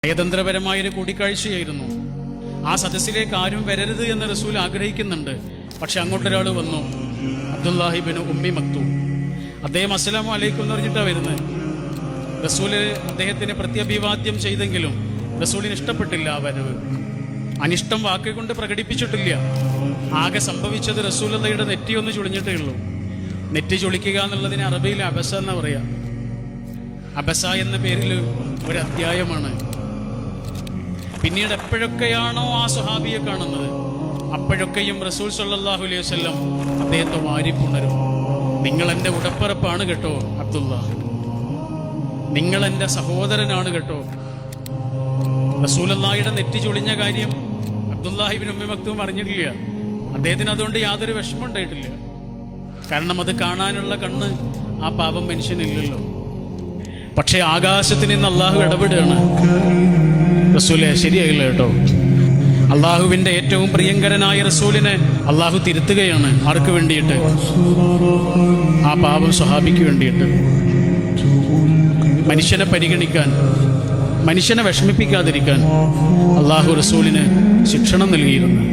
നയതന്ത്രപരമായൊരു കൂടിക്കാഴ്ചയായിരുന്നു. ആ സദസ്സിലേക്ക് ആരും വരരുത് എന്ന് റസൂൽ ആഗ്രഹിക്കുന്നുണ്ട്. പക്ഷെ അങ്ങോട്ടൊരാൾ വന്നു, അബ്ദുല്ലാഹി ഇബ്നു ഉമ്മി മക്തൂം. അദ്ദേഹം അസ്സലാമു അലൈക്കും എന്ന് പറഞ്ഞിട്ടാണ് വരുന്നത്. റസൂല് അദ്ദേഹത്തിന് പ്രത്യഭിവാദ്യം ചെയ്തെങ്കിലും റസൂലിന് ഇഷ്ടപ്പെട്ടില്ല ആ വരവ്. അനിഷ്ടം വാക്കുകൊണ്ട് പ്രകടിപ്പിച്ചിട്ടില്ല. ആകെ സംഭവിച്ചത് റസൂലുള്ളാഹിയുടെ നെറ്റി ഒന്ന് ചുളിഞ്ഞിട്ടേ ഉള്ളൂ. നെറ്റി ചുളിക്കുക എന്നുള്ളതിന് അറബിയിൽ അബസ എന്ന് പറയാ. അബസ എന്ന പേരിൽ ഒരു അധ്യായമാണ്. പിന്നീട് എപ്പോഴൊക്കെയാണോ ആ സ്വഹാബിയെ കാണുന്നത് അപ്പോഴൊക്കെയും റസൂൽ സല്ലല്ലാഹു അലൈഹി വസല്ലം അദ്ദേഹത്തെ വാരിപ്പുണരും. നിങ്ങൾ എൻ്റെ ഉടപ്പറപ്പാണ് കേട്ടോ അബ്ദുള്ള, നിങ്ങൾ എൻ്റെ സഹോദരനാണ് കേട്ടോ. റസൂലുള്ളാഹിയുടെ നെറ്റി ചുളിഞ്ഞ കാര്യം അബ്ദുല്ലാഹി ഇബ്നു ഉമ്മി മക്തൂം അറിഞ്ഞിട്ടില്ല. അദ്ദേഹത്തിന് അതുകൊണ്ട് യാതൊരു വിഷമം ഉണ്ടായിട്ടില്ല. കാരണം അത് കാണാനുള്ള കണ്ണ് ആ പാപം മനുഷ്യനില്ലല്ലോ. പക്ഷെ ആകാശത്തിൽ നിന്ന് അള്ളാഹു ഇടപെടുകയാണ്. റസൂലെ ശരിയായില്ല കേട്ടോ. അള്ളാഹുവിന്റെ ഏറ്റവും പ്രിയങ്കരനായ റസൂലിനെ അള്ളാഹു തിരുത്തുകയാണ്. ആർക്ക് വേണ്ടിയിട്ട്? ആ പാപം സ്വഹാബിക്ക് വേണ്ടിയിട്ട്. മനുഷ്യനെ പരിഗണിക്കാൻ, മനുഷ്യനെ വിഷമിപ്പിക്കാതിരിക്കാൻ അള്ളാഹു റസൂലിന് ശിക്ഷണം നൽകിയിരുന്നു.